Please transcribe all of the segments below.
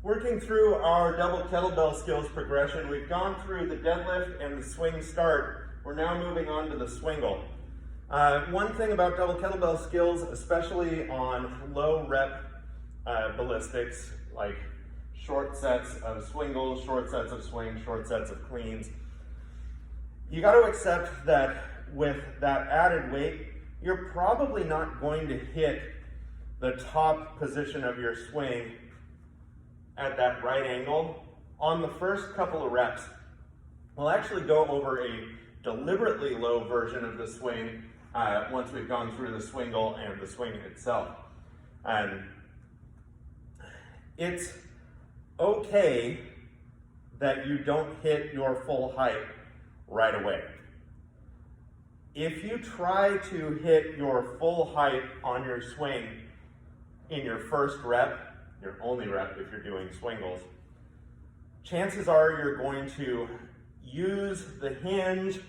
Working through our double kettlebell skills progression, we've gone through the deadlift and the swing start. We're now moving on to the swingle. One thing about double kettlebell skills, especially on low rep ballistics, like short sets of swingles, short sets of swings, short sets of cleans, you got to accept that with that added weight, you're probably not going to hit the top position of your swing at that right angle on the first couple of reps. We'll actually go over a deliberately low version of the swing once we've gone through the swingle and the swing itself. It's okay that you don't hit your full height right away. If you try to hit your full height on your swing in your first rep, your only rep if you're doing swingles, chances are you're going to use the hinge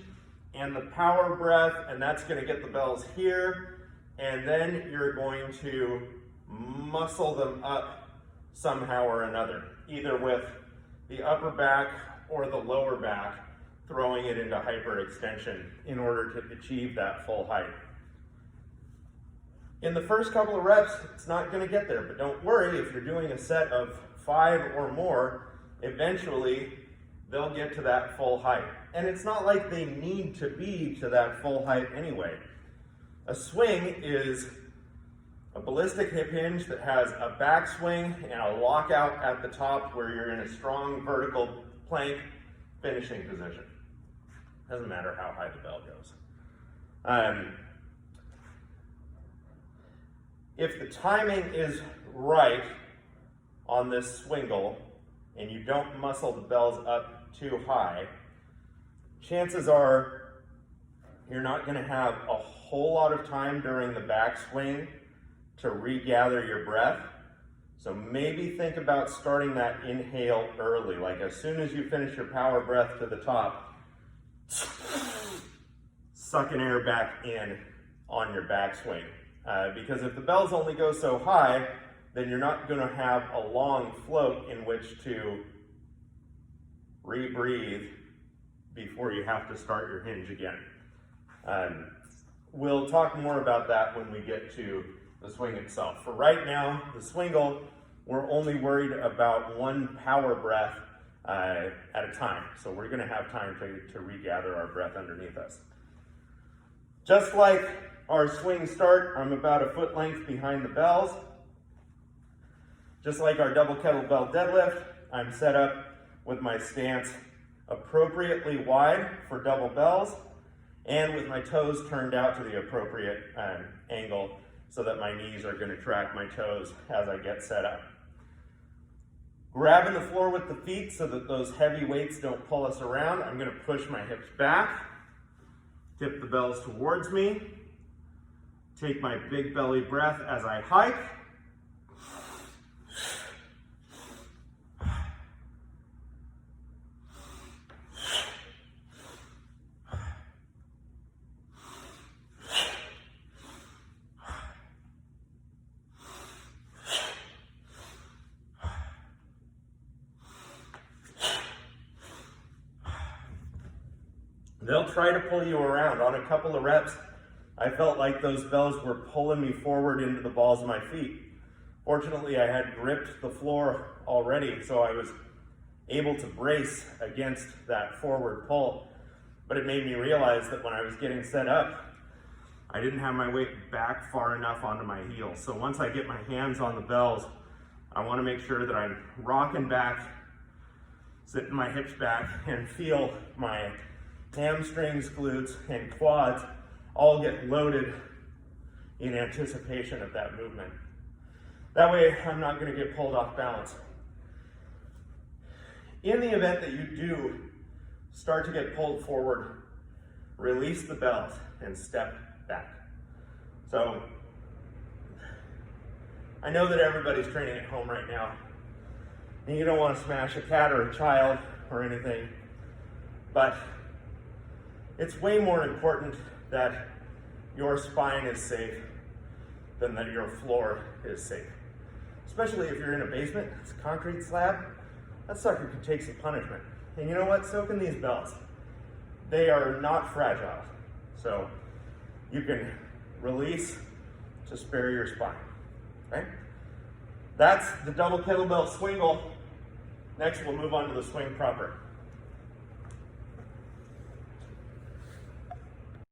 and the power breath, and that's going to get the bells here, and then you're going to muscle them up somehow or another, either with the upper back or the lower back, throwing it into hyperextension in order to achieve that full height. In the first couple of reps, it's not going to get there, but don't worry, if you're doing a set of 5 or more, eventually they'll get to that full height. And it's not like they need to be to that full height anyway. A swing is a ballistic hip hinge that has a backswing and a lockout at the top where you're in a strong vertical plank finishing position. Doesn't matter how high the bell goes. If the timing is right on this swingle and you don't muscle the bells up too high, chances are you're not going to have a whole lot of time during the backswing to regather your breath. So maybe think about starting that inhale early, like as soon as you finish your power breath to the top, sucking air back in on your backswing. Because if the bells only go so high, then you're not going to have a long float in which to rebreathe before you have to start your hinge again. We'll talk more about that when we get to the swing itself. For right now, the swingle, we're only worried about one power breath at a time. So we're going to have time to regather our breath underneath us. Just like our swing start, I'm about a foot length behind the bells. Just like our double kettlebell deadlift, I'm set up with my stance appropriately wide for double bells and with my toes turned out to the appropriate angle so that my knees are going to track my toes as I get set up. Grabbing the floor with the feet so that those heavy weights don't pull us around, I'm going to push my hips back, tip the bells towards me, take my big belly breath as I hike. They'll try to pull you around. On a couple of reps, I felt like those bells were pulling me forward into the balls of my feet. Fortunately, I had gripped the floor already, so I was able to brace against that forward pull. But it made me realize that when I was getting set up, I didn't have my weight back far enough onto my heels. So once I get my hands on the bells, I want to make sure that I'm rocking back, sitting my hips back, and feel my hamstrings, glutes, and quads all get loaded in anticipation of that movement. That way, I'm not going to get pulled off balance. In the event that you do start to get pulled forward, release the bells and step back. So, I know that everybody's training at home right now, and you don't want to smash a cat or a child or anything, but it's way more important that your spine is safe than that your floor is safe. especially if you're in a basement, it's a concrete slab, that sucker could take some punishment. And you know what? So can these bells. They are not fragile. So you can release to spare your spine, okay? That's the double kettlebell swingle. Next, we'll move on to the swing proper.